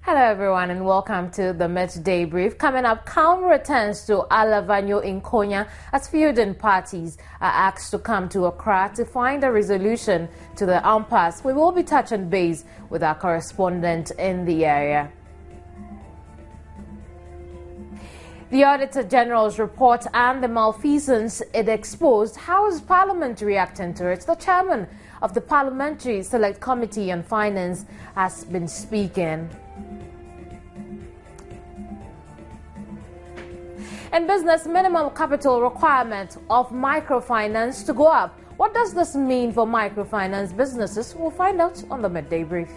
Hello everyone and welcome to the Midday Brief. Coming up, calm returns to Alavanyo in Konya as feuding parties are asked to come to Accra to find a resolution to the impasse. We will be touching base with our correspondent in the area. The Auditor General's report and the malfeasance it exposed. How is Parliament reacting to it? The chairman of the Parliamentary Select Committee on Finance has been speaking. In business, minimum capital requirement of microfinance to go up. What does this mean for microfinance businesses? We'll find out on the Midday Brief.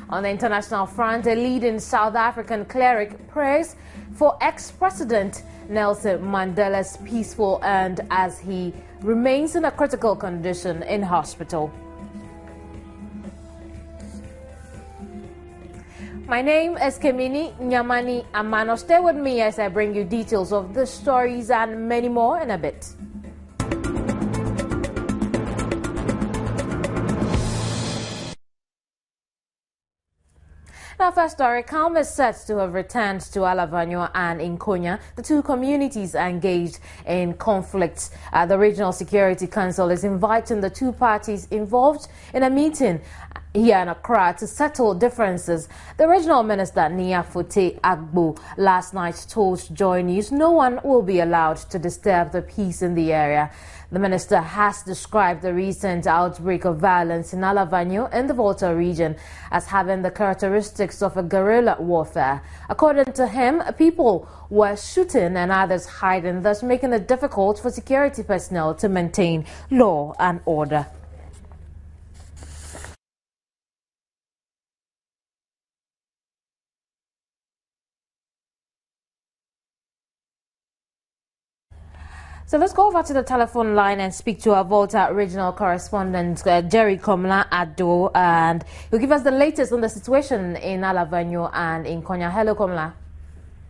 On the international front, a leading South African cleric prays for ex-president Nelson Mandela's peaceful end as he remains in a critical condition in hospital. My name is Kemini Nyamani Amano. Stay with me as I bring you details of the stories and many more in a bit. Our first story, calm is said to have returned to Alavanyo and in Konya. The two communities are engaged in conflicts. The Regional Security Council is inviting the two parties involved in a meeting here in Accra to settle differences. The Regional Minister, Nia Fote Agbo, last night told Joy News no one will be allowed to disturb the peace in the area. The minister has described the recent outbreak of violence in Alavanyo in the Volta region as having the characteristics of a guerrilla warfare. According to him, people were shooting and others hiding, thus making it difficult for security personnel to maintain law and order. So let's go over to the telephone line and speak to our Volta regional correspondent, Jerry Komla Ado, and he'll give us the latest on the situation in Alavanyo and in Konya. Hello, Komla.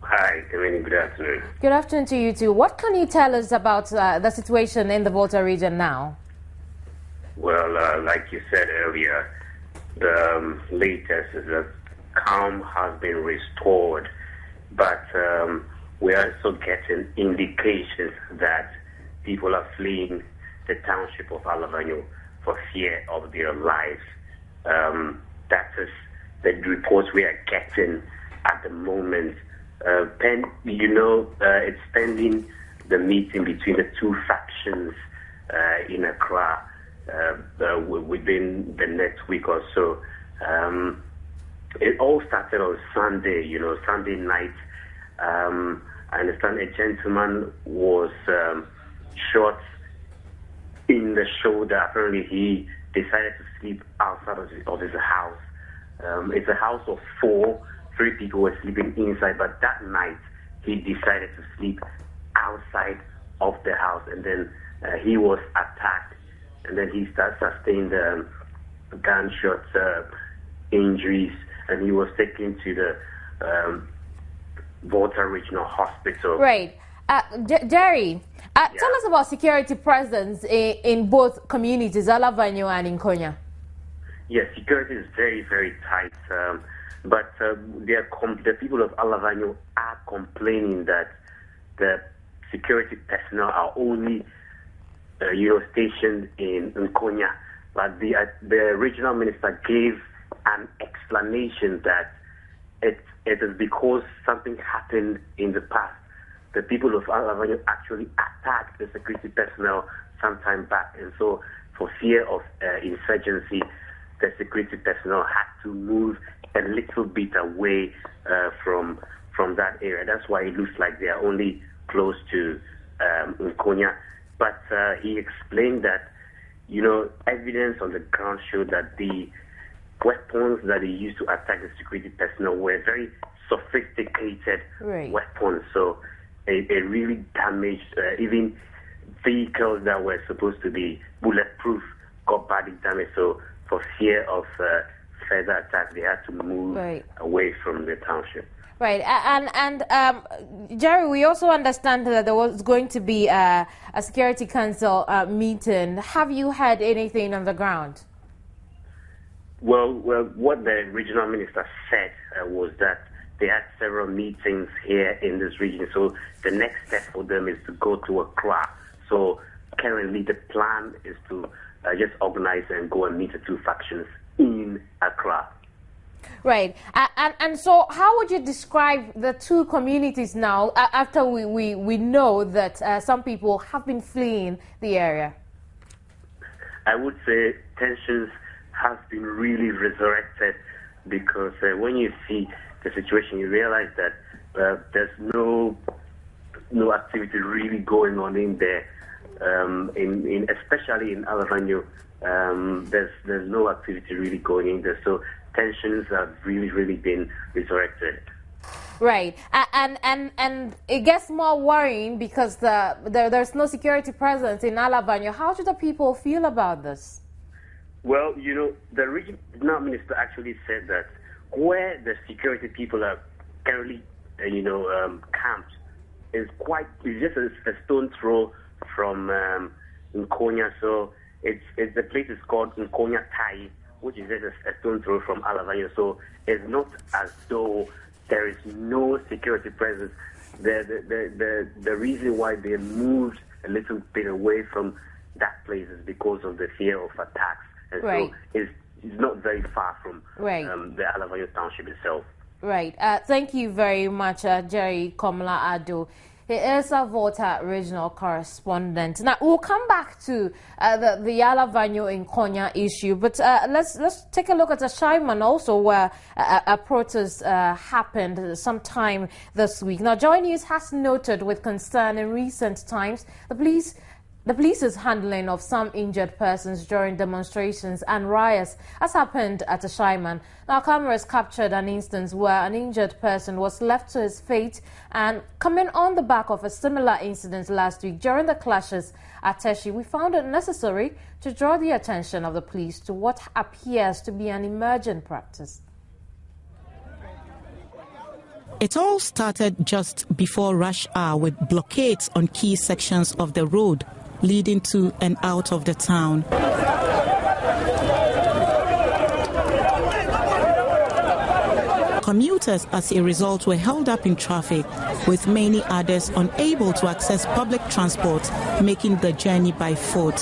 Hi, good afternoon. Good afternoon to you too. What can you tell us about the situation in the Volta region now? Well, like you said earlier, the latest is that calm has been restored, but we are also getting indications that people are fleeing the township of Alavanyo for fear of their lives. That is the reports we are getting at the moment. It's pending the meeting between the two factions in Accra within the next week or so. It all started on Sunday, Sunday night. I understand a gentleman was shot in the shoulder. Apparently, he decided to sleep outside of his house. It's a house of four. 3 people were sleeping inside, but that night he decided to sleep outside of the house, and then he was attacked, and then he sustained gunshot injuries, and he was taken to the Volta Regional Hospital. Right. Jerry, tell us about security presence in both communities, Alavanyo and in Konya. Yes, security is very, very tight. But the people of Alavanyo are complaining that the security personnel are only stationed in Konya. But the regional minister gave an explanation that it is because something happened in the past. The people of Alavanyo actually attacked the security personnel some time back, and so for fear of insurgency, the security personnel had to move a little bit away from that area. That's why it looks like they are only close to Konya. But he explained that, evidence on the ground showed that the weapons that they used to attack the security personnel were very sophisticated weapons. So it really damaged even vehicles that were supposed to be bulletproof got badly damaged. So for fear of further attack, they had to move away from the township. Right, and Jerry, we also understand that there was going to be a Security Council meeting. Have you had anything on the ground? Well, what the regional minister said was that they had several meetings here in this region. So the next step for them is to go to Accra. So currently the plan is to just organize and go and meet the two factions in Accra. Right. And so how would you describe the two communities now after we know that some people have been fleeing the area? I would say tensions have been really resurrected because when you see the situation, you realize that there's no activity really going on in there. Especially in Alavanyo, there's no activity really going in there. So tensions have really been resurrected. Right, and it gets more worrying because there's no security presence in Alavanyo. How should the people feel about this? Well, the regional minister actually said that where the security people are currently, camped is just a stone throw from Nkonya. So the place is called Nkonya Tai, which is just a stone throw from Alavanyo. So it's not as though there is no security presence. The reason why they moved a little bit away from that place is because of the fear of attacks. And right. So it's not very far from right. The Alavanyo township itself. Right. Thank you very much, Jerry Komla Ado. He is a Volta regional correspondent. Now, we'll come back to the Alavanyo in Konya issue, but let's take a look at Ashaiman also, where a protest happened sometime this week. Now, Joy News has noted with concern in recent times the police's handling of some injured persons during demonstrations and riots, as happened at Ashaiman. Now, cameras captured an instance where an injured person was left to his fate, and coming on the back of a similar incident last week during the clashes at Teshi, we found it necessary to draw the attention of the police to what appears to be an emergent practice. It all started just before rush hour with blockades on key sections of the road leading to and out of the town. Commuters, as a result, were held up in traffic, with many others unable to access public transport, making the journey by foot.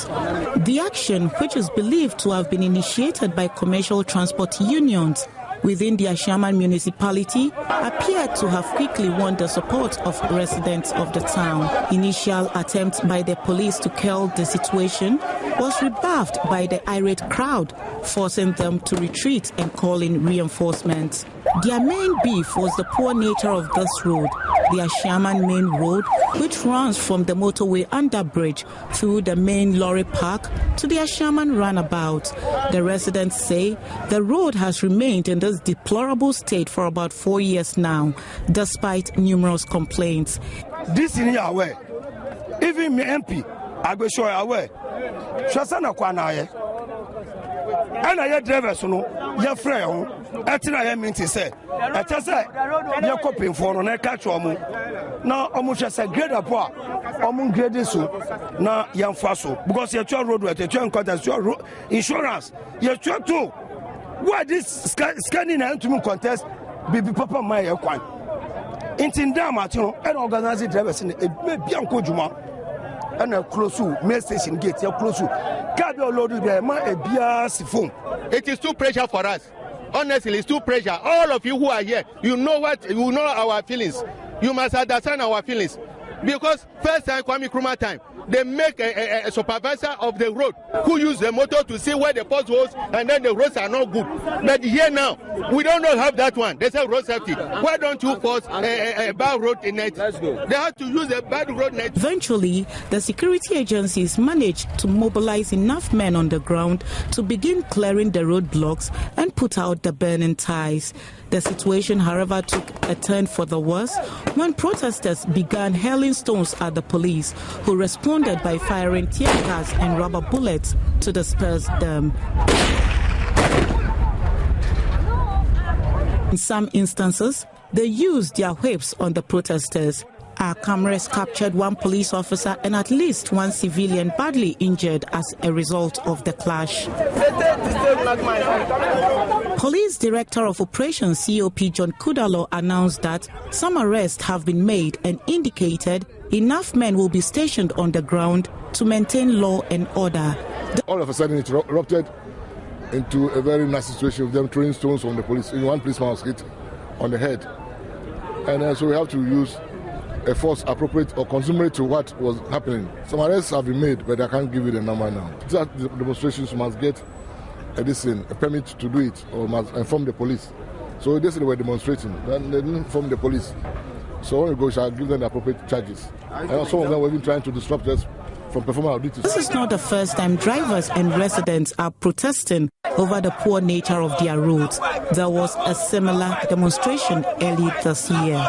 The action, which is believed to have been initiated by commercial transport unions within the Ashaiman municipality, appeared to have quickly won the support of residents of the town. Initial attempt by the police to quell the situation was rebuffed by the irate crowd, forcing them to retreat and call in reinforcements. Their main beef was the poor nature of this road, the Ashaiman main road, which runs from the motorway underbridge through the main lorry park to the Ashaiman runabout. The residents say the road has remained in this deplorable state for about 4 years now, despite numerous complaints. This in your way, even me MP, I go show your way. Shasana Kwanaye. And I driver so your friend, I mean to say, I just say, you're copying for on a catch woman. Now, almost just a great apart, almost great so. Now, young faso, because you're your road with your contest, your insurance, you're too. Why this scanning and to contest, baby papa, my equine. In Dama, and organize it drivers in a Bianco Juma. And a close to main station gate, you're close to Cabio loaded there, my a BRC phone. It is too pressure for us. Honestly, it's too pressure. All of you who are here, you know our feelings. You must understand our feelings. Because first time, Kwame Nkrumah time, they make a supervisor of the road who use the motor to see where the potholes and then the roads are not good. But here now, we don't have that one. They say road safety. Why don't you force a bad road net? They have to use a bad road net. Eventually, the security agencies managed to mobilize enough men on the ground to begin clearing the roadblocks and put out the burning ties. The situation, however, took a turn for the worse when protesters began hurling stones at the police, who responded by firing tear gas and rubber bullets to disperse them. In some instances, they used their whips on the protesters. Our cameras captured one police officer and at least one civilian badly injured as a result of the clash. Police Director of Operations COP John Kudalo announced that some arrests have been made and indicated enough men will be stationed on the ground to maintain law and order. All of a sudden it erupted into a very nasty situation of them throwing stones on the police. One policeman was hit on the head. And so we have to use a force appropriate or consummate to what was happening. Some arrests have been made, but I can't give you the number now. The demonstrations must get a permit to do it or must inform the police. So they said they were demonstrating, then they didn't inform the police. So when we go, shall give them the appropriate charges. And some of them were even trying to disrupt us from performing our duties. This is not the first time drivers and residents are protesting over the poor nature of their roads. There was a similar demonstration early this year.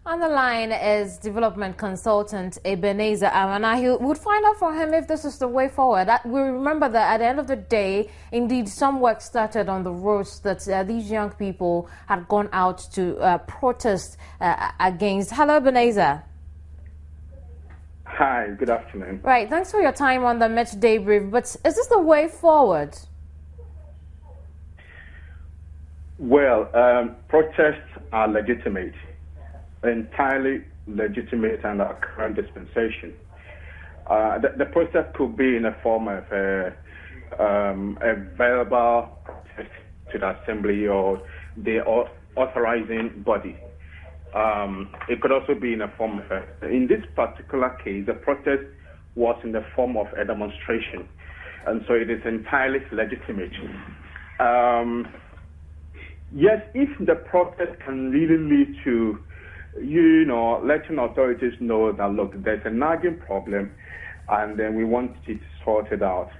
On the line is development consultant EBENEZER, and I would find out from him if this is the way forward. We remember that at the end of the day, indeed, some work started on the roads that these young people had gone out to protest against. Hello, EBENEZER. Hi, good afternoon. Right, thanks for your time on the Midday brief. But is this the way forward? Well, protests are legitimate. Entirely legitimate under current dispensation. The process could be in the form of a verbal protest to the assembly or the authorizing body. It could also be in a form of in this particular case, the protest was in the form of a demonstration, and so it is entirely legitimate. Yes, if the protest can really lead to letting authorities know that, look, there's a nagging problem and then we want it sorted out.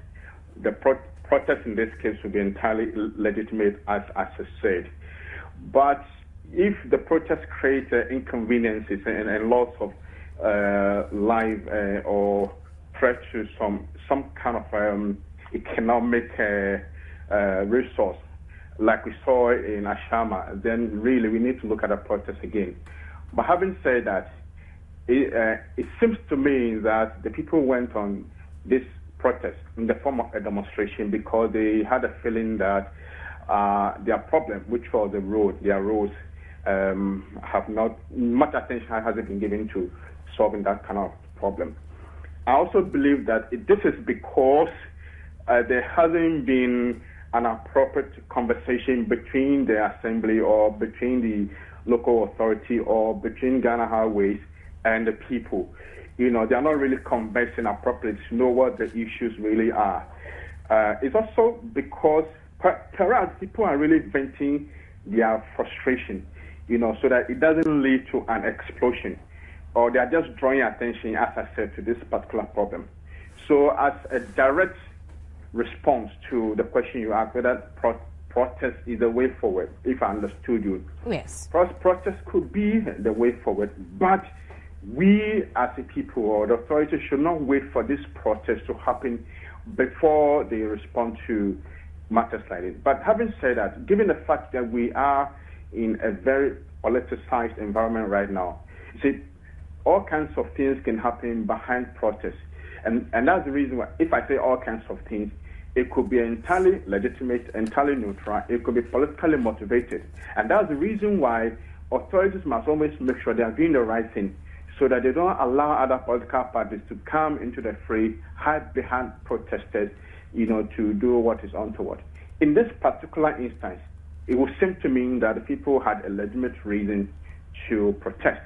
The protest in this case would be entirely legitimate, as I said. But if the protest creates inconveniences and loss of life or threat to some kind of economic resource, like we saw in Ashama, then really we need to look at the protest again. But having said that, it seems to me that the people went on this protest in the form of a demonstration because they had a feeling that their problem, which was their roads, have not much attention hasn't been given to solving that kind of problem. I also believe that this is because there hasn't been an appropriate conversation between the assembly or between the local authority or between Ghana Highways and the people. They are not really conversing appropriately to know what the issues really are. It's also because perhaps people are really venting their frustration, so that it doesn't lead to an explosion, or they are just drawing attention, as I said, to this particular problem. So as a direct response to the question you asked, whether protest is the way forward, if I understood you. Yes. Protest could be the way forward, but we as a people or the authorities should not wait for this protest to happen before they respond to matters like this. But having said that, given the fact that we are in a very politicized environment right now, all kinds of things can happen behind protests. And that's the reason why, if I say all kinds of things, it could be entirely legitimate, entirely neutral. It could be politically motivated. And that's the reason why authorities must always make sure they are doing the right thing so that they don't allow other political parties to come into the fray, hide behind protesters, to do what is untoward. In this particular instance, it would seem to me that the people had a legitimate reason to protest.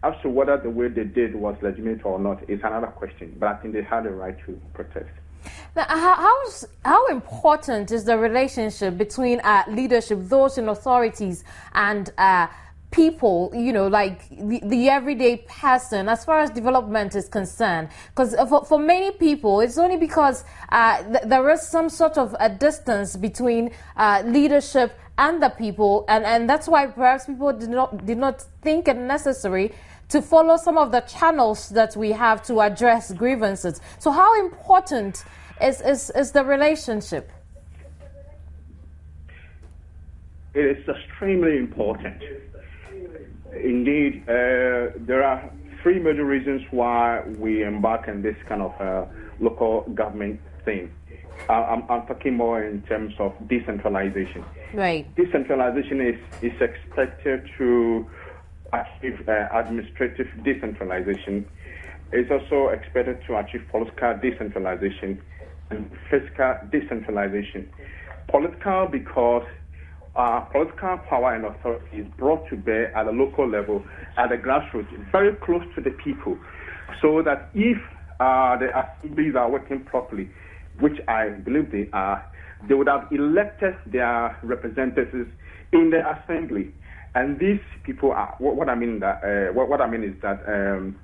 As to whether the way they did was legitimate or not is another question, but I think they had a right to protest. Now, how important is the relationship between leadership, those in authorities, and people, like the everyday person, as far as development is concerned? Because for many people, it's only because there is some sort of a distance between leadership and the people, and that's why perhaps people did not think it necessary to follow some of the channels that we have to address grievances. So how important is the relationship? it is extremely important. Indeed, there are three major reasons why we embark on this kind of local government thing. I'm talking more in terms of decentralization. Right. Decentralization is expected to achieve administrative decentralization. It's also expected to achieve political decentralization and fiscal decentralization. Political because political power and authority is brought to bear at the local level, at the grassroots, very close to the people, so that if the assemblies are working properly, which I believe they are, they would have elected their representatives in the assembly. And these people are what I mean is that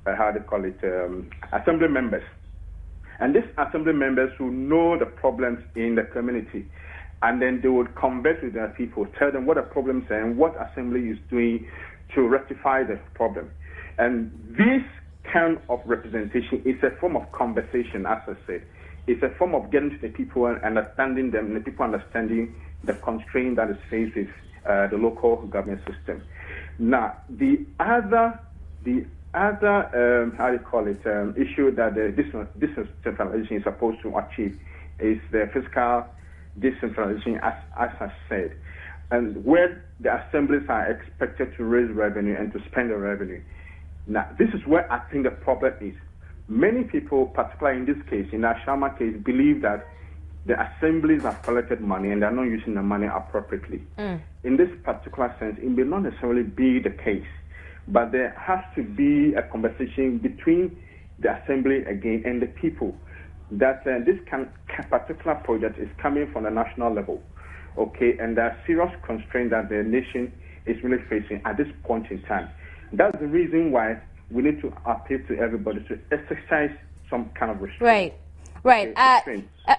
how they call it, assembly members. And these assembly members who know the problems in the community, and then they would converse with their people, tell them what the problems are and what assembly is doing to rectify the problem. And this kind of representation is a form of conversation, as I said. It's a form of getting to the people and understanding them, and the people understanding the constraint that is faced with the local government system. Now, the other how do you call it, issue that the decentralization is supposed to achieve is the fiscal decentralization, as I said, and where the assemblies are expected to raise revenue and to spend the revenue. Now, this is where I think the problem is. Many people, particularly in this case, in the Ashama case, believe that the assemblies have collected money and they're not using the money appropriately. In this particular sense, it may not necessarily be the case, but there has to be a conversation between the assembly again and the people that this particular project is coming from the national level, okay, and there are serious constraints that the nation is really facing at this point in time. That's the reason why we need to appeal to everybody to exercise some kind of restraint. Right.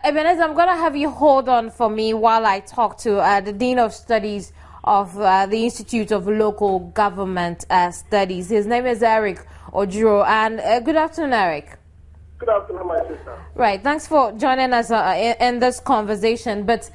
Ebenezer, I'm going to have you hold on for me while I talk to the Dean of Studies of the Institute of Local Government Studies. His name is Eric ODURO. And good afternoon, Eric. Good afternoon, my sister. Right. Thanks for joining us in this conversation. But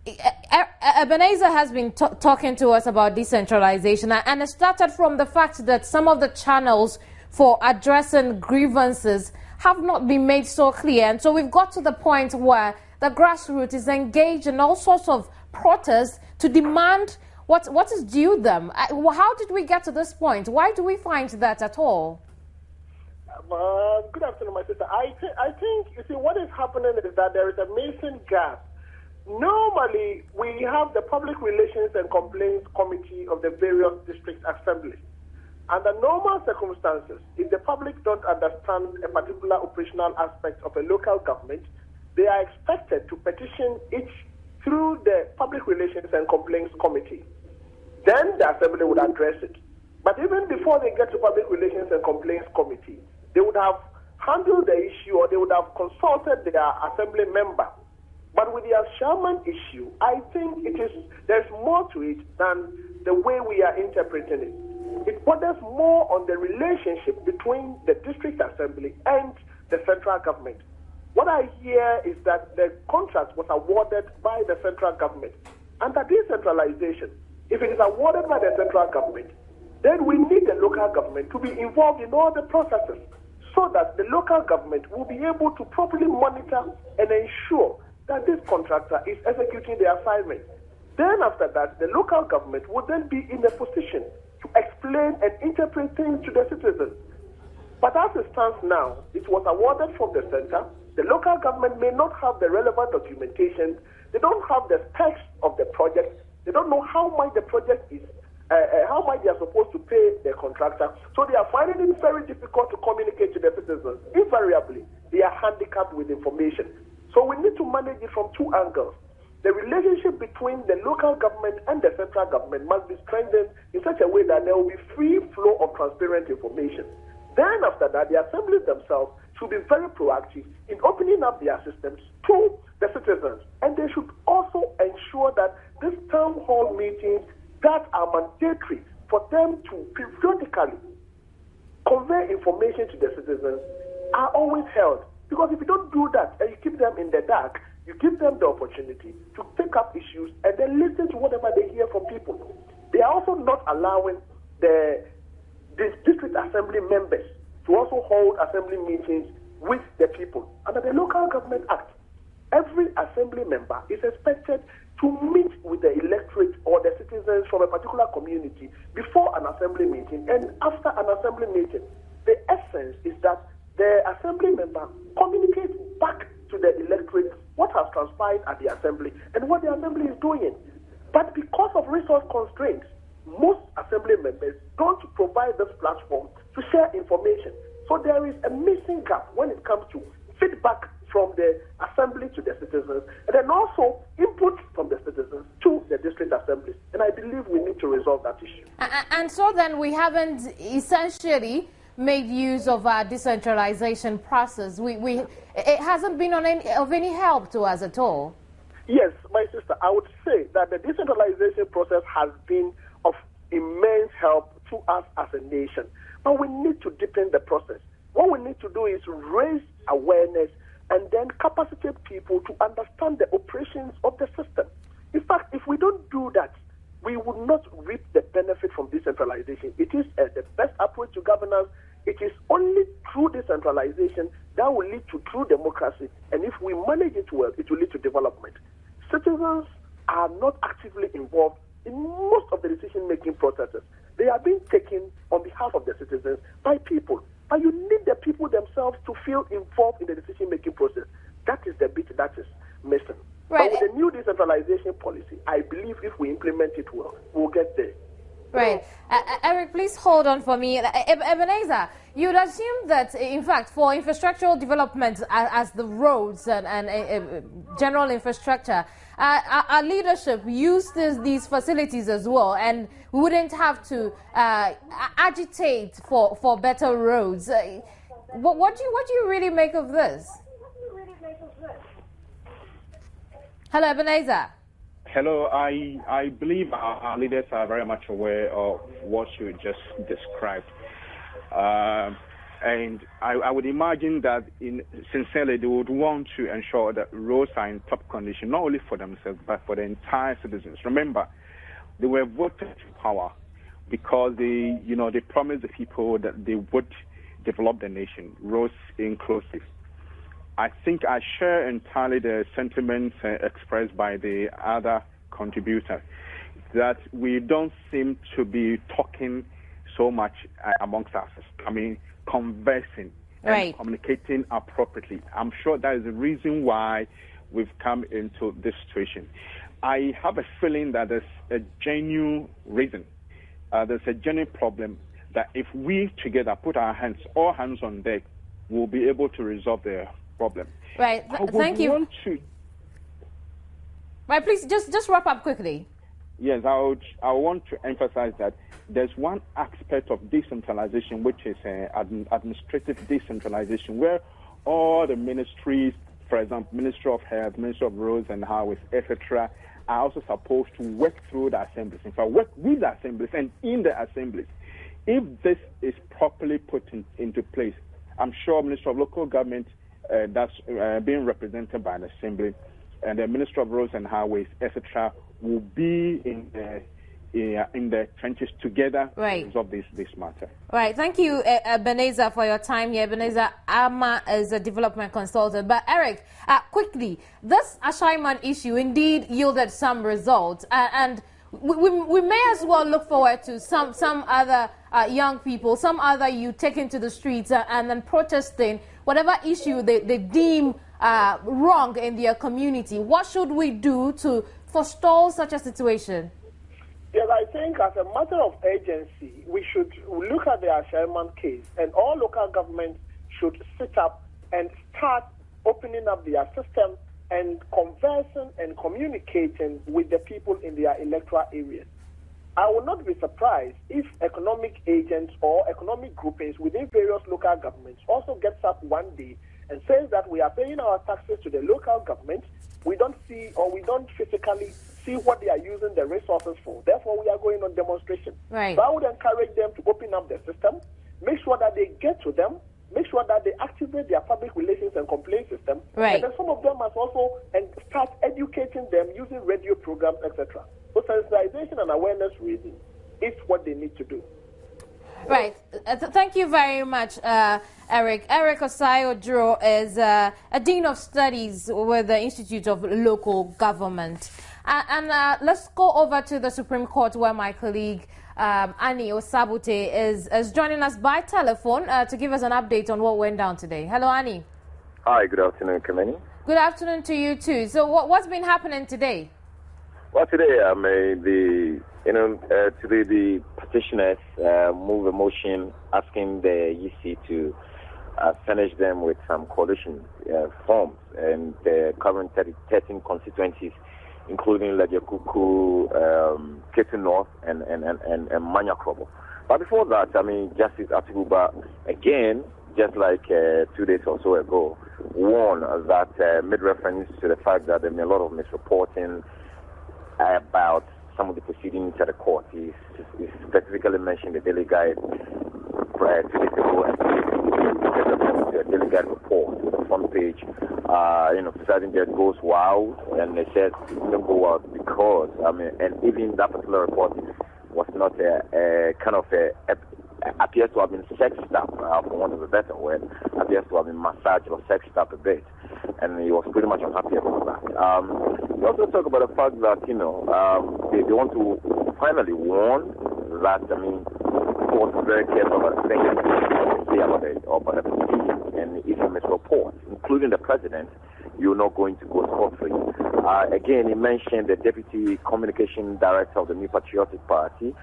Ebenezer has been talking to us about decentralization, and it started from the fact that some of the channels for addressing grievances have not been made so clear. And so we've got to the point where the grassroots is engaged in all sorts of protests to demand what is due them. How did we get to this point? Why do we find that at all? Good afternoon, my sister. I think, you see, what is happening is that there is a missing gap. Normally, we have the Public Relations and Complaints Committee of the various district assemblies. Under normal circumstances, if the public don't understand a particular operational aspect of a local government, they are expected to petition it through the Public Relations and Complaints Committee. Then the assembly would address it. But even before they get to Public Relations and Complaints Committee, they would have handled the issue, or they would have consulted their assembly member. But with the Shaman issue, I think there's more to it than the way we are interpreting it. It borders more on the relationship between the district assembly and the central government. What I hear is that the contract was awarded by the central government. Under decentralization, if it is awarded by the central government, then we need the local government to be involved in all the processes so that the local government will be able to properly monitor and ensure that this contractor is executing the assignment. Then after that, the local government would then be in a position to explain and interpret things to the citizens. But as it stands now, it was awarded from the center. The local government may not have the relevant documentation. They don't have the specs of the project. They don't know how much the project is, how much they are supposed to pay the contractor. So they are finding it very difficult to communicate to the citizens. Invariably, they are handicapped with information. So we need to manage it from two angles. The relationship between the local government and the central government must be strengthened in such a way that there will be free flow of transparent information. Then after that, the assemblies themselves should be very proactive in opening up their systems to the citizens. And they should also ensure that these town hall meetings that are mandatory for them to periodically convey information to the citizens are always held. Because if you don't do that and you keep them in the dark, You give them the opportunity to pick up issues and then listen to whatever they hear from people. They are also not allowing the district assembly members to also hold assembly meetings with the people. Under the Local Government Act, every assembly member is expected to meet with the electorate or the citizens from a particular community before an assembly meeting and after an assembly meeting. The essence is that the assembly member communicates back to the electorate what has transpired at the assembly and what the assembly is doing. But because of resource constraints, most assembly members don't provide this platform to share information. So there is a missing gap when it comes to feedback from the assembly to the citizens, and then also input from the citizens to the district assemblies. And I believe we need to resolve that issue. And so then we haven't essentially made use of our decentralization process. It hasn't been of any help to us at all. Yes, my sister, I would say that the decentralization process has been of immense help to us as a nation. But we need to deepen the process. What we need to do is raise awareness and then capacitate people to understand the operations of the system. In fact, if we don't do that, we would not reap the benefit from decentralization. It is the best approach to governance. It is only through decentralization that will lead to true democracy. And if we manage it well, it will lead to development. Citizens are not actively involved in most of the decision-making processes. They are being taken on behalf of the citizens by people. But you need the people themselves to feel involved in the decision-making process. That is the bit that is missing. Right. But with the new decentralization policy, I believe if we implement it well, we'll get there. Right. Eric, please hold on for me. Ebenezer, you'd assume that, in fact, for infrastructural development as the roads and general infrastructure, our leadership used these facilities as well, and we wouldn't have to agitate for better roads. What do you really make of this? Hello, Ebenezer. Hello, I believe our leaders are very much aware of what you just described. And I would imagine that sincerely they would want to ensure that roads are in top condition, not only for themselves, but for the entire citizens. Remember, they were voted to power because they promised the people that they would develop the nation, roads inclusive. I think I share entirely the sentiments expressed by the other contributor that we don't seem to be talking so much amongst us. I mean, conversing and communicating appropriately. I'm sure that is the reason why we've come into this situation. I have a feeling that there's a genuine reason. There's a genuine problem that if we together put all hands on deck, we'll be able to resolve the problem. Right. Thank you. Right. Please just wrap up quickly. Yes, I want to emphasize that there's one aspect of decentralization, which is administrative decentralization, where all the ministries, for example, Ministry of Health, Ministry of Roads and Highways, etc., are also supposed to work through the assemblies. In fact, work with the assemblies and in the assemblies. If this is properly put into place, I'm sure Ministry of Local Government that's being represented by an assembly, and the Minister of Roads and Highways, etc., will be in the trenches together to resolve this matter. Right. Thank you, Ebenezer, for your time here. Ebenezer, ARMAH is a development consultant. But Eric, quickly, this Ashaiman issue indeed yielded some results, and we may as well look forward to some other young people, some other youth taken to the streets and then protesting whatever issue they deem wrong in their community. What should we do to forestall such a situation? Yes, I think as a matter of urgency, we should look at the Ashaiman case, and all local governments should sit up and start opening up their system and conversing and communicating with the people in their electoral areas. I will not be surprised if economic agents or economic groupings within various local governments also gets up one day and says that we are paying our taxes to the local government. We don't see or we don't physically see what they are using the resources for. Therefore, we are going on demonstration. Right. So I would encourage them to open up the system, make sure that they get to them, make sure that they activate their public relations and complaint system. Right. And then some of them must also start educating them using radio programs, etc. So sensitization and awareness raising is what they need to do. Right. Thank you very much, Eric. Eric OSAE ODURO is a Dean of Studies with the Institute of Local Government. And let's go over to the Supreme Court, where my colleague Annie Osabute is joining us by telephone to give us an update on what went down today. Hello, Annie. Hi, good afternoon, Kameni. Good afternoon to you too. So what's been happening today? Well, today, today the petitioners move a motion asking the EC to furnish them with some coalition forms and covering 13 constituencies, including Lejekuku, Ketu North, and Manyakrobo. But before that, Justice Atuba, again, just like 2 days or so ago, warned that made reference to the fact that there may be a lot of misreporting about some of the proceedings at the court. He specifically mentioned the Daily Guide 2 days ago, and the Daily Guide report with the front page. Presiding Judge goes wild, and they said don't go wild because and even that particular report was not appears to have been sexed up, for want of a better word, appears to have been massaged or sexed up a bit, and he was pretty much unhappy about that. We also talk about the fact that they want to finally warn that court is very careful about things they say about the proceedings, and if you misreport, including the president, you're not going to go scot-free. Again, he mentioned the Deputy Communication Director of the New Patriotic Party,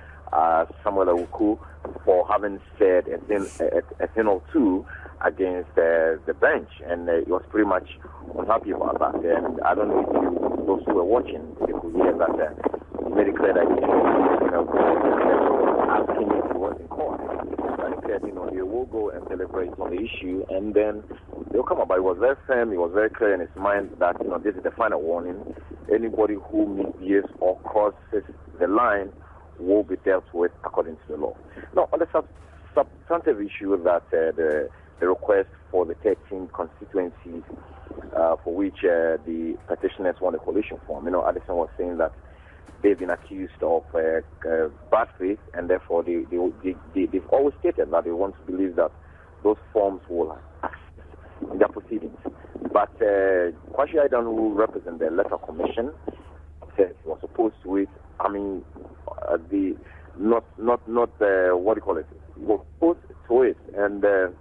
Samuel Awuku, for having said a thing or two against the bench, and he was pretty much unhappy about that. And I don't know if those who were watching, they could hear that he made it clear that asking if he was in court. And he said, they will go and deliberate on the issue, and then they'll come up. But he was very firm, he was very clear in his mind that this is the final warning. Anybody who misbehaves or crosses the line will be dealt with according to the law. Now, on the substantive issue that the request for the 13 constituencies for which the petitioners want a coalition form, Addison was saying that they've been accused of bad faith, and therefore they've always stated that they want to believe that those forms will assist in their proceedings. But Kwashi Aidan, who represents the Electoral Commission, said he was opposed to it. What do you call it? He was opposed to it, and the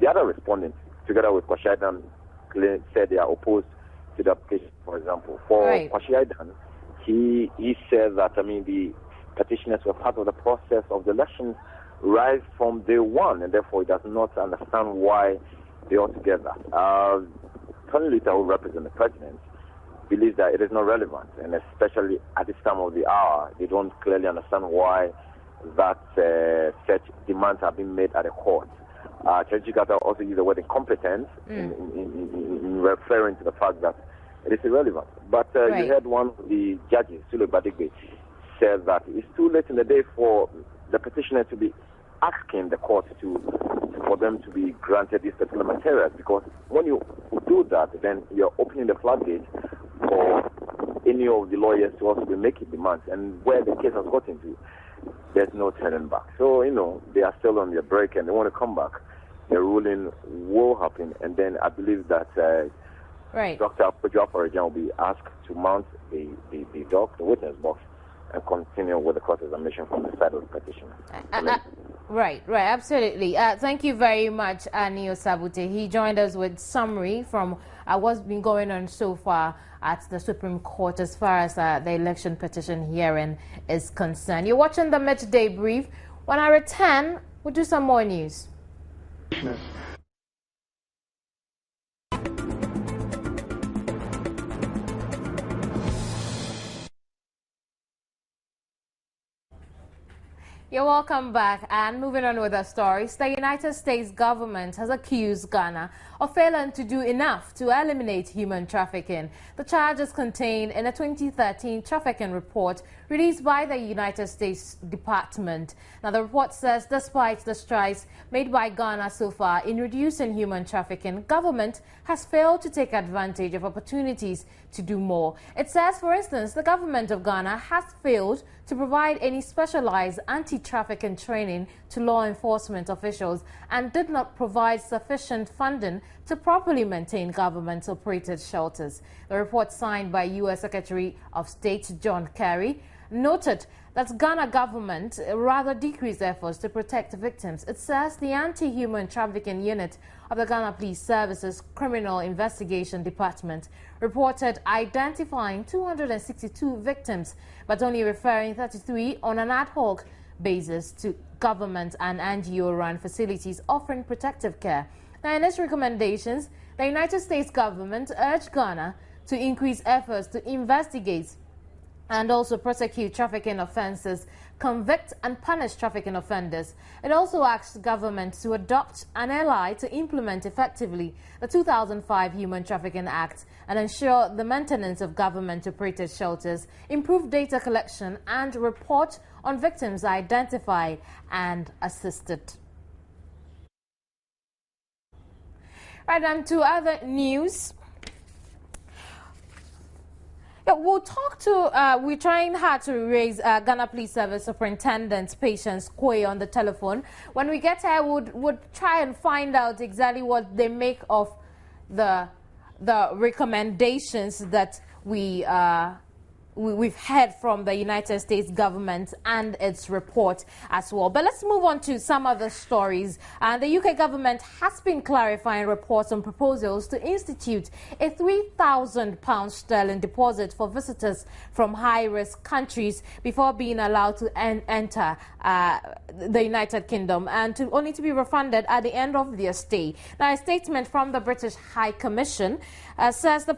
other respondents, together with Kwashi Aidan, said they are opposed to the application. For example, for Kwashi Aidan, he said that the petitioners were part of the process of the elections right from day one, and therefore he does not understand why they are together. Tony Lita, who represents the president, believes that it is not relevant, and especially at this time of the hour, they don't clearly understand why that such demands have been made at the court. Chejikata also used the word incompetence in referring to the fact that it is irrelevant. But you heard one of the judges, Sule Badigbe, said that it's too late in the day for the petitioner to be asking the court for them to be granted these particular materials, because when you do that, then you're opening the floodgate for any of the lawyers to also be making demands, and where the case has gotten to, there's no turning back. So, they are still on their break and they want to come back. The ruling will happen, and then I believe that Dr. Apojo Afarajan will be asked to mount the witness box, and continue with the cross-examination from the side of the petitioner. Right, absolutely. Thank you very much, Annie Osabute. He joined us with summary from what's been going on so far at the Supreme Court as far as the election petition hearing is concerned. You're watching the Midday Brief. When I return, we'll do some more news. You're welcome back, and moving on with our stories, the United States government has accused Ghana of failing to do enough to eliminate human trafficking. The charges contained in a 2013 trafficking report released by the United States Department. Now, the report says despite the strides made by Ghana so far in reducing human trafficking, government has failed to take advantage of opportunities to do more. It says, for instance, the government of Ghana has failed to provide any specialized anti-trafficking training to law enforcement officials and did not provide sufficient funding to properly maintain government-operated shelters. The report, signed by U.S. Secretary of State John Kerry, noted that Ghana government rather decreased efforts to protect victims. It says the anti-human trafficking unit of the Ghana Police Service's Criminal Investigation Department reported identifying 262 victims, but only referring 33 on an ad hoc basis to government and NGO-run facilities offering protective care. Now, in its recommendations, the United States government urged Ghana to increase efforts to investigate and also prosecute trafficking offences, convict and punish trafficking offenders. It also asked government to adopt an ally to implement effectively the 2005 Human Trafficking Act and ensure the maintenance of government-operated shelters, improve data collection and report on victims identified and assisted. Right, on to other news. We'll talk to, we're trying hard to raise Ghana Police Service Superintendent Patience Quay on the telephone. When we get here, we'll try and find out exactly what they make of the recommendations that we've heard from the United States government and its report as well. But let's move on to some other stories. The UK government has been clarifying reports on proposals to institute a £3,000 sterling deposit for visitors from high-risk countries before being allowed to enter the United Kingdom, and only to be refunded at the end of their stay. Now, a statement from the British High Commission says the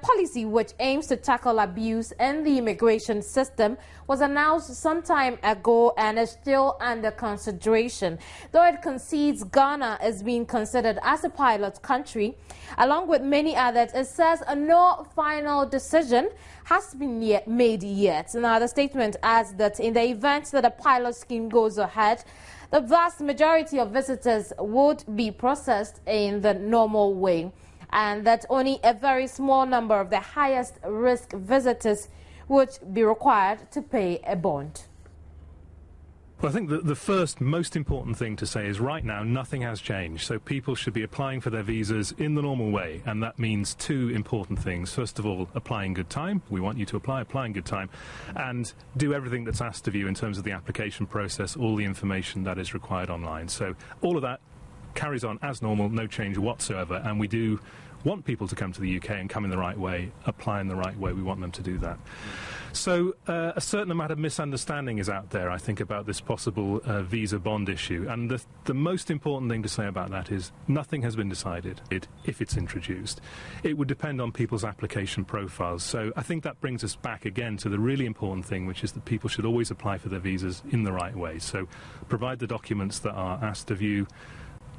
policy, which aims to tackle abuse in the immigration system, was announced some time ago and is still under consideration. Though it concedes Ghana is being considered as a pilot country, along with many others, it says no final decision has been made yet. Now, the statement adds that in the event that a pilot scheme goes ahead, the vast majority of visitors would be processed in the normal way, and that only a very small number of the highest risk visitors would be required to pay a bond. Well, I think the first most important thing to say is right now nothing has changed. So people should be applying for their visas in the normal way, and that means two important things. First of all, apply in good time. We want you to apply in good time, and do everything that's asked of you in terms of the application process, all the information that is required online. So all of that carries on as normal, no change whatsoever, and we do want people to come to the UK and come in the right way, apply in the right way. We want them to do that. So a certain amount of misunderstanding is out there, I think, about this possible visa bond issue, and the most important thing to say about that is nothing has been decided if it's introduced. It would depend on people's application profiles. So I think that brings us back again to the really important thing, which is that people should always apply for their visas in the right way. So provide the documents that are asked of you.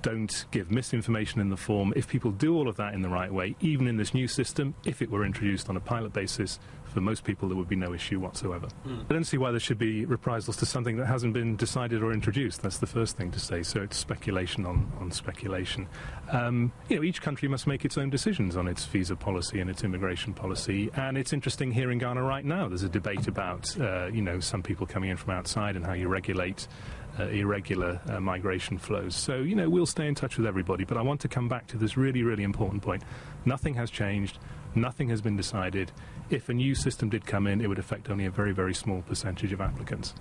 Don't give misinformation in the form. If people do all of that in the right way, even in this new system, if it were introduced on a pilot basis, for most people there would be no issue whatsoever. I don't see why there should be reprisals to something that hasn't been decided or introduced. That's the first thing to say. So it's speculation on speculation. Each country must make its own decisions on its visa policy and its immigration policy. And it's interesting here in Ghana right now, there's a debate about, some people coming in from outside and how you regulate irregular migration flows. So, we'll stay in touch with everybody, but I want to come back to this really, really important point. Nothing has changed. Nothing has been decided. If a new system did come in, it would affect only a very, very small percentage of applicants.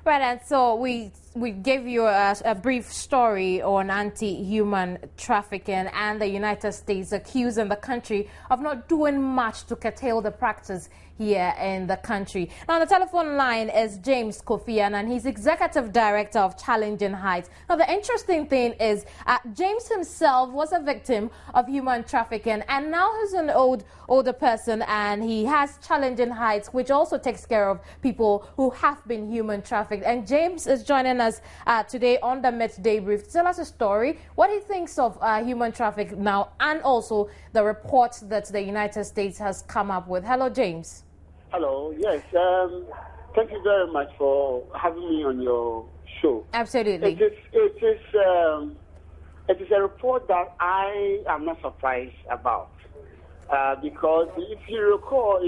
Right, and so we we gave you a brief story on anti-human trafficking and the United States accusing the country of not doing much to curtail the practice here in the country. Now, on the telephone line is James Kofi Annan. He's Executive Director of Challenging Heights. Now, the interesting thing is James himself was a victim of human trafficking, and now he's an older person, and he has Challenging Heights, which also takes care of people who have been human trafficked. And James is joining us today on the Midday Brief to tell us a story, what he thinks of human trafficking now, and also the report that the United States has come up with. Hello, James. Hello, yes. Thank you very much for having me on your show. Absolutely. It is a report that I am not surprised about. Because if you recall,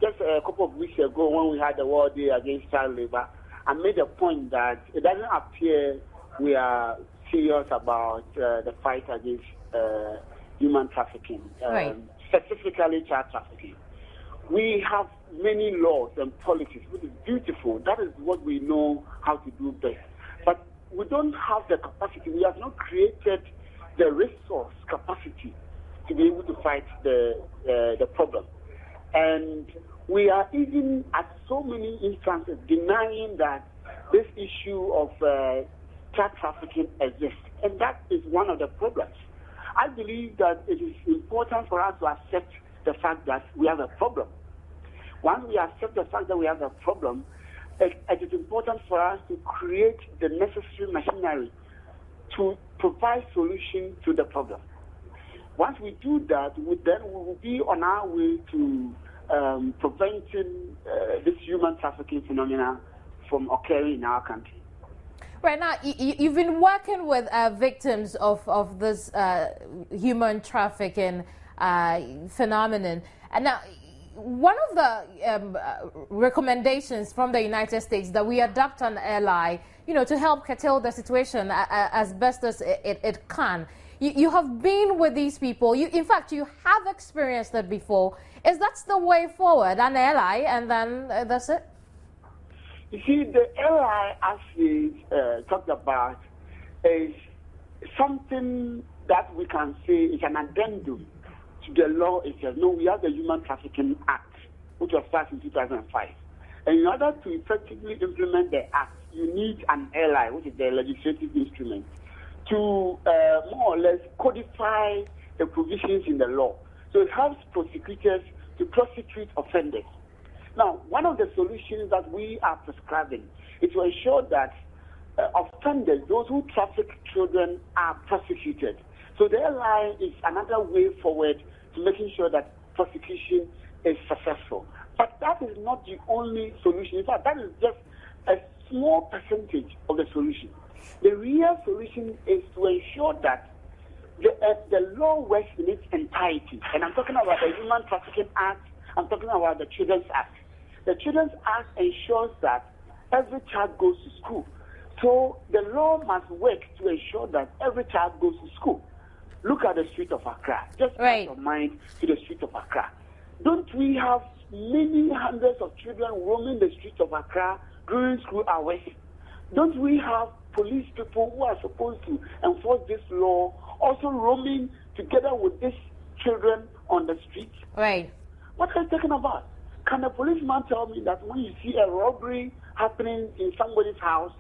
just a couple of weeks ago when we had the World Day Against Child Labor, I made a point that it doesn't appear we are serious about the fight against human trafficking, right. Specifically child trafficking. We have many laws and policies, which is beautiful. That is what we know how to do best. But we don't have the capacity. We have not created the resource capacity to be able to fight the problem. And we are even at so many instances denying that this issue of child trafficking exists. And that is one of the problems. I believe that it is important for us to accept the fact that we have a problem. Once we accept the fact that we have a problem, it is important for us to create the necessary machinery to provide solution to the problem. Once we do that, then we will be on our way to preventing this human trafficking phenomena from occurring in our country. Right now, you've been working with victims of this human trafficking phenomenon. And now, one of the recommendations from the United States that we adopt an ally, to help curtail the situation as best as it can. You have been with these people. In fact, you have experienced it before. Is that the way forward? An ally, and then that's it? You see, the ally, as we talked about, is something that we can say is an addendum to the law itself. No, we have the Human Trafficking Act, which was passed in 2005. And in order to effectively implement the act, you need an ally, which is the legislative instrument, to more or less codify the provisions in the law. So it helps prosecutors to prosecute offenders. Now, one of the solutions that we are prescribing is to ensure that offenders, those who traffic children, are prosecuted. So the ally is another way forward to making sure that prosecution is successful. But that is not the only solution. In fact, that is just a small percentage of the solution. The real solution is to ensure that the law works in its entirety. And I'm talking about the Human Trafficking Act, I'm talking about the Children's Act. The Children's Act ensures that every child goes to school. So the law must work to ensure that every child goes to school. Look at the street of Accra. Just put your mind to the street of Accra. Don't we have many hundreds of children roaming the streets of Accra during school hours? Don't we have police people who are supposed to enforce this law also roaming together with these children on the streets? Right. What are you talking about? Can a policeman tell me that when you see a robbery happening in somebody's house,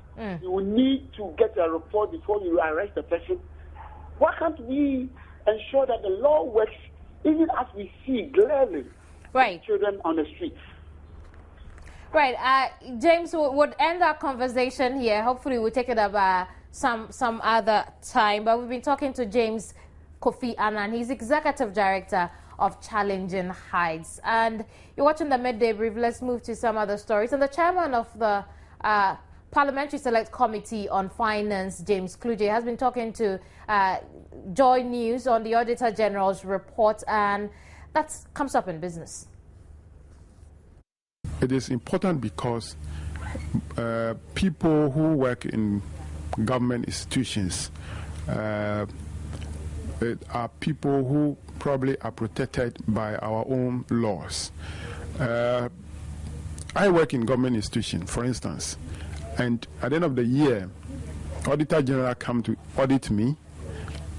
you will need to get a report before you arrest the person? Why can't we ensure that the law works even as we see glaringly children on the streets? Right. James, would end our conversation here. Hopefully we'll take it up some other time. But we've been talking to James Kofi Annan. He's Executive Director of Challenging Heights. And you're watching the Midday Brief. Let's move to some other stories. And the chairman of the Parliamentary Select Committee on Finance, James Kluje, has been talking to Joy News on the Auditor General's report, and that comes up in business. It is important because people who work in government institutions are people who probably are protected by our own laws. I work in government institution, for instance, and at the end of the year, Auditor General come to audit me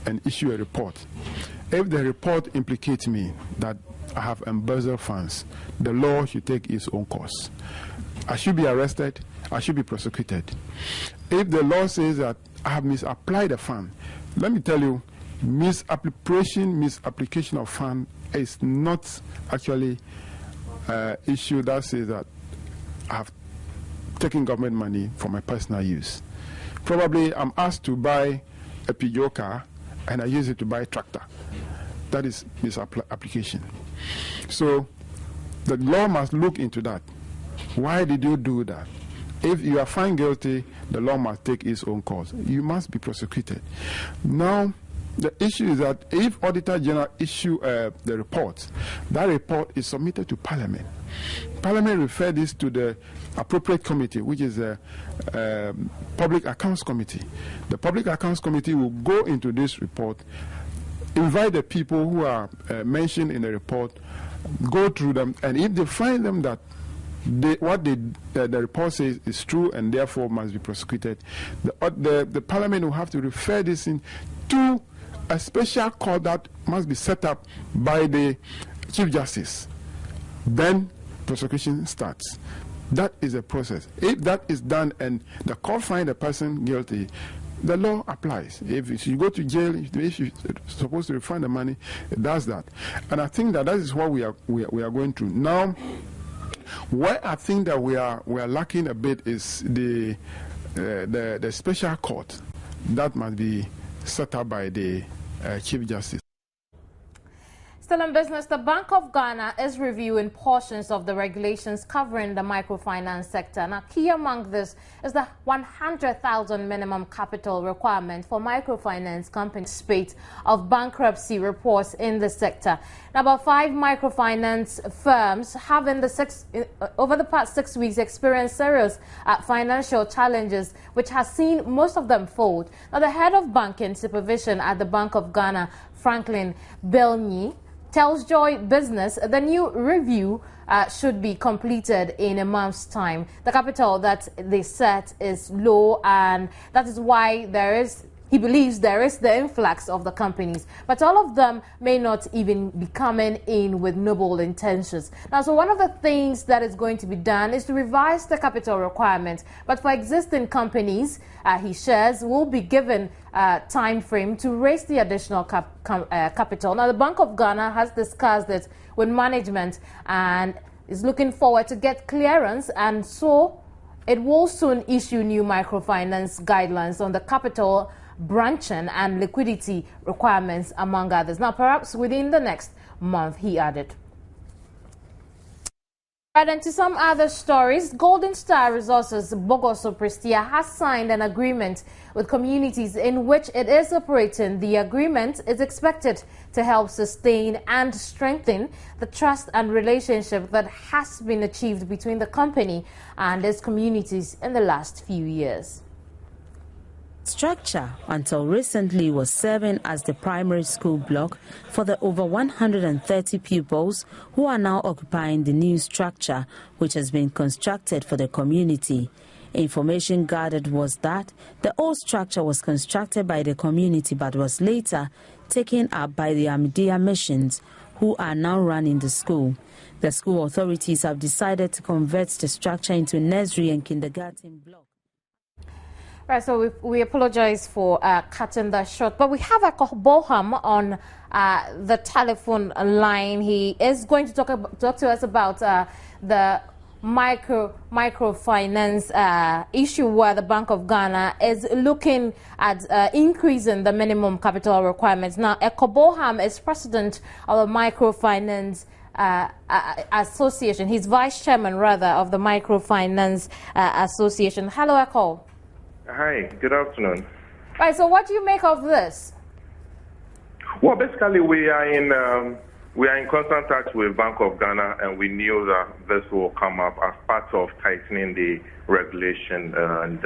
and issue a report. If the report implicates me that I have embezzled funds, the law should take its own course. I should be arrested, I should be prosecuted. If the law says that I have misapplied the fund, let me tell you, misapplication of fund is not actually an issue that says that I have taken government money for my personal use. Probably I'm asked to buy a Peugeot car and I use it to buy a tractor. That is misapplication. So the law must look into that. Why did you do that? If you are found guilty, the law must take its own course. You must be prosecuted. Now, the issue is that if Auditor General issue the report, that report is submitted to Parliament. Parliament refer this to the appropriate committee, which is the Public Accounts Committee. The Public Accounts Committee will go into this report, invite the people who are mentioned in the report, go through them, and if they find them that the report says is true and therefore must be prosecuted, the Parliament will have to refer this in to a special court that must be set up by the Chief Justice. Then prosecution starts. That is a process. If that is done and the court finds the person guilty, the law applies. If you go to jail, if you're supposed to refund the money, it does that. And I think that is what we are going through now. Where I think that we are lacking a bit is the special court that must be set up by the Chief Justice. Still in business, the Bank of Ghana is reviewing portions of the regulations covering the microfinance sector. Now, key among this is the 100,000 minimum capital requirement for microfinance companies. Spate of bankruptcy reports in the sector. Now, about 5 microfinance firms have over the past 6 weeks experienced serious financial challenges, which has seen most of them fold. Now, the head of banking supervision at the Bank of Ghana, Franklin Belny, tells Joy Business the new review should be completed in a month's time. The capital that they set is low, and that is why he believes there is the influx of the companies. But all of them may not even be coming in with noble intentions. Now, so one of the things that is going to be done is to revise the capital requirement. But for existing companies, he shares, will be given time frame to raise the additional capital. Now, the Bank of Ghana has discussed it with management and is looking forward to get clearance, and so it will soon issue new microfinance guidelines on the capital branching and liquidity requirements, among others. Now, perhaps within the next month, he added. Right, and to some other stories, Golden Star Resources Bogoso Prestia has signed an agreement with communities in which it is operating. The agreement is expected to help sustain and strengthen the trust and relationship that has been achieved between the company and its communities in the last few years. Structure until recently was serving as the primary school block for the over 130 pupils who are now occupying the new structure, which has been constructed for the community. Information gathered was that the old structure was constructed by the community but was later taken up by the Ahmadiyya missions, who are now running the school. The school authorities have decided to convert the structure into a nursery and kindergarten block. Right, so we apologize for cutting that short, but we have BOHAM on the telephone line. He is going to talk to us about the microfinance issue, where the Bank of Ghana is looking at increasing the minimum capital requirements. Now, BOHAM is president of the Microfinance Association. He's vice chairman, rather, of the Microfinance Association. Hello, EKOW. Hi, good afternoon. Right, so what do you make of this? Well, basically, we are in constant touch with Bank of Ghana, and we knew that this will come up as part of tightening the regulation, and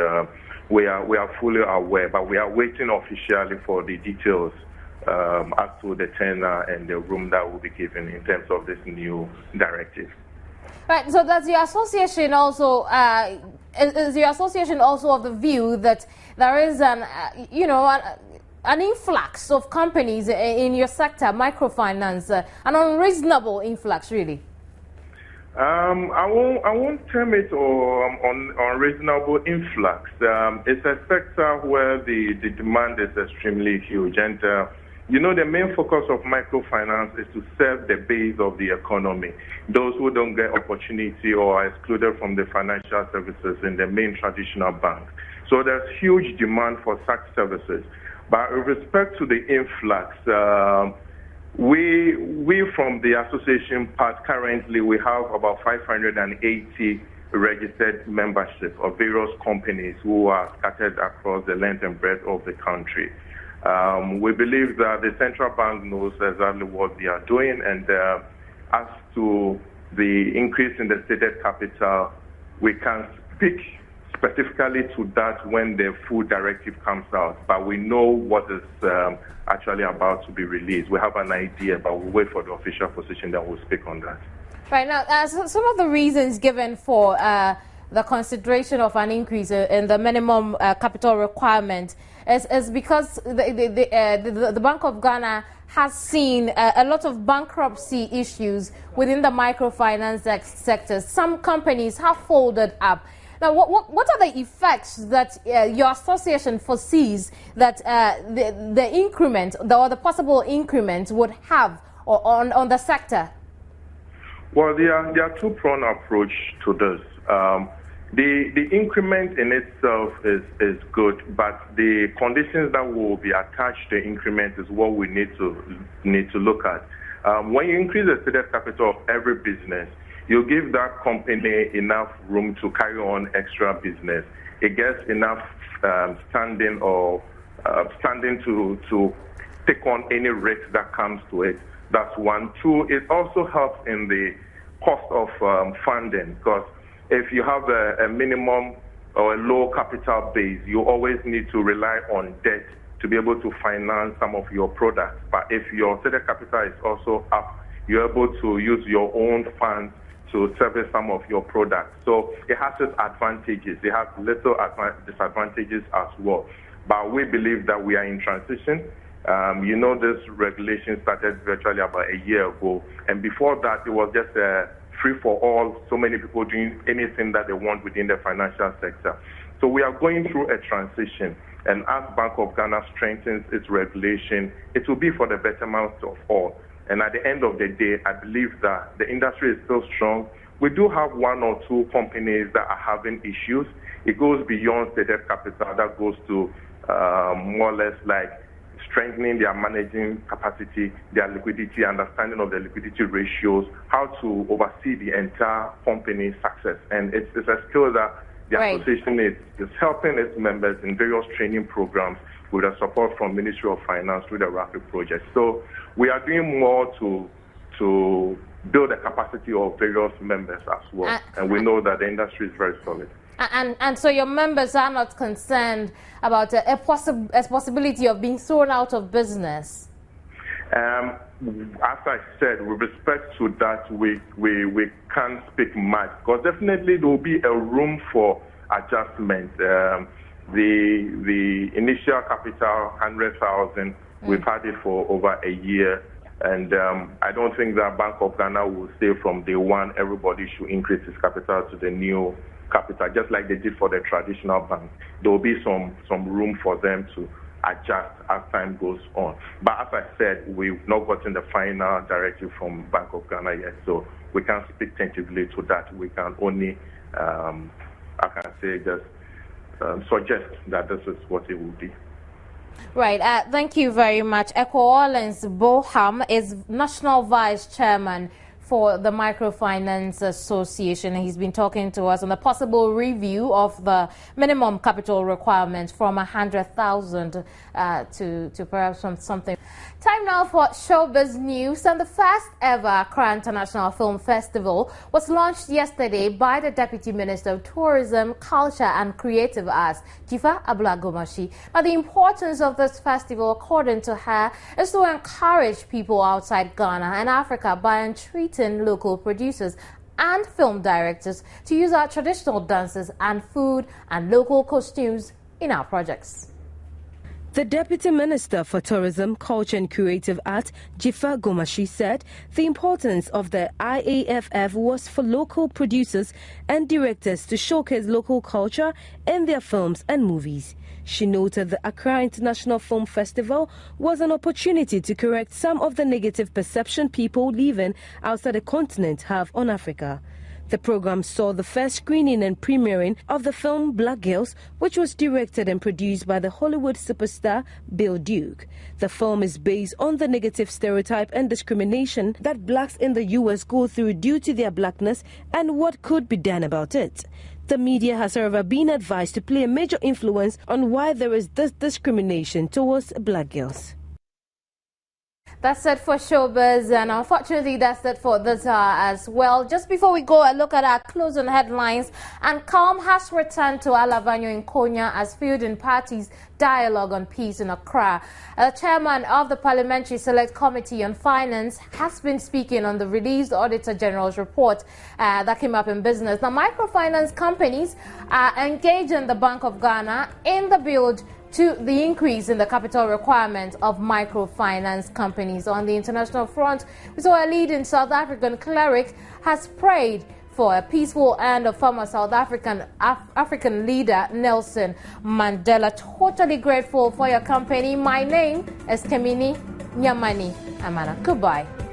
we are fully aware, but we are waiting officially for the details as to the tenor and the room that will be given in terms of this new directive. Right, so does the association also is your association also of the view that there is an influx of companies in your sector, microfinance, an unreasonable influx, really? I won't term it unreasonable influx. It's a sector where the demand is extremely huge, and the main focus of microfinance is to serve the base of the economy, those who don't get opportunity or are excluded from the financial services in the main traditional banks. So there's huge demand for such services. But with respect to the influx, we from the association part currently we have about 580 registered membership of various companies who are scattered across the length and breadth of the country. We believe that the central bank knows exactly what they are doing, and as to the increase in the stated capital, we can speak specifically to that when the full directive comes out, but we know what is actually about to be released. We have an idea, but we'll wait for the official position, then we'll speak on that. Right now, some of the reasons given for the consideration of an increase in the minimum capital requirement is because the Bank of Ghana has seen a lot of bankruptcy issues within the microfinance sector. Some companies have folded up. Now, what are the effects that your association foresees that the increment or the possible increment would have on the sector? Well, there are two-pronged approach to this. The increment in itself is good, but the conditions that will be attached to increment is what we need to look at. When you increase the stated capital of every business, you give that company enough room to carry on extra business. It gets enough standing to take on any risk that comes to it. That's one. Two, it also helps in the cost of funding, because if you have a minimum or a low capital base, you always need to rely on debt to be able to finance some of your products. But if your stated capital is also up, you're able to use your own funds to service some of your products. So it has its advantages. It has little disadvantages as well. But we believe that we are in transition. This regulation started virtually about a year ago. And before that, it was just a free-for-all, so many people doing anything that they want within the financial sector. So we are going through a transition. And as Bank of Ghana strengthens its regulation, it will be for the betterment of all. And at the end of the day, I believe that the industry is still strong. We do have one or two companies that are having issues. It goes beyond stated capital. That goes to more or less like strengthening their managing capacity, their liquidity, understanding of the liquidity ratios, how to oversee the entire company's success. And it's a skill that the association is helping its members in various training programs with the support from Ministry of Finance through the RAPID project. So we are doing more to build the capacity of various members as well. And we know that the industry is very solid. And so your members are not concerned about a possibility of being thrown out of business? As I said, with respect to that, we can't speak much, because definitely there will be a room for adjustment. The initial capital, 100,000, we've had it for over a year. And I don't think that Bank of Ghana will say from day one everybody should increase its capital to the new capital, just like they did for the traditional bank. There will be some room for them to adjust as time goes on. But as I said, we've not gotten the final directive from Bank of Ghana yet, so we can't speak tentatively to that. We can only, I can say, just suggest that this is what it will be. Right. Thank you very much. EKOW BOHAM is National Vice Chairman for the Microfinance Association. He's been talking to us on the possible review of the minimum capital requirement from 100,000 to perhaps something. Time now for showbiz news. And the first ever Accra International Film Festival was launched yesterday by the Deputy Minister of Tourism, Culture and Creative Arts, Jifa Abulagomashi. Now, the importance of this festival, according to her, is to encourage people outside Ghana and Africa by entreating local producers and film directors to use our traditional dances and food and local costumes in our projects. The Deputy Minister for Tourism, Culture and Creative Art, Jifa Gomashi, said the importance of the IAFF was for local producers and directors to showcase local culture in their films and movies. She noted the Accra International Film Festival was an opportunity to correct some of the negative perception people living outside the continent have on Africa. The program saw the first screening and premiering of the film Black Girls, which was directed and produced by the Hollywood superstar Bill Duke. The film is based on the negative stereotype and discrimination that blacks in the U.S. go through due to their blackness and what could be done about it. The media has, however, been advised to play a major influence on why there is this discrimination towards black girls. That's it for Showbiz, and unfortunately that's it for this hour as well. Just before we go and look at our closing headlines, and calm has returned to Alavanyo in Konya as field and parties dialogue on peace in Accra. The chairman of the Parliamentary Select Committee on Finance has been speaking on the released Auditor General's report that came up in business. Now, microfinance companies are engaging the Bank of Ghana in the build to the increase in the capital requirements of microfinance companies. On the international front, we saw a leading South African cleric has prayed for a peaceful end of former South African leader Nelson Mandela. Totally grateful for your company. My name is Kamini Nyamani Amana. Goodbye.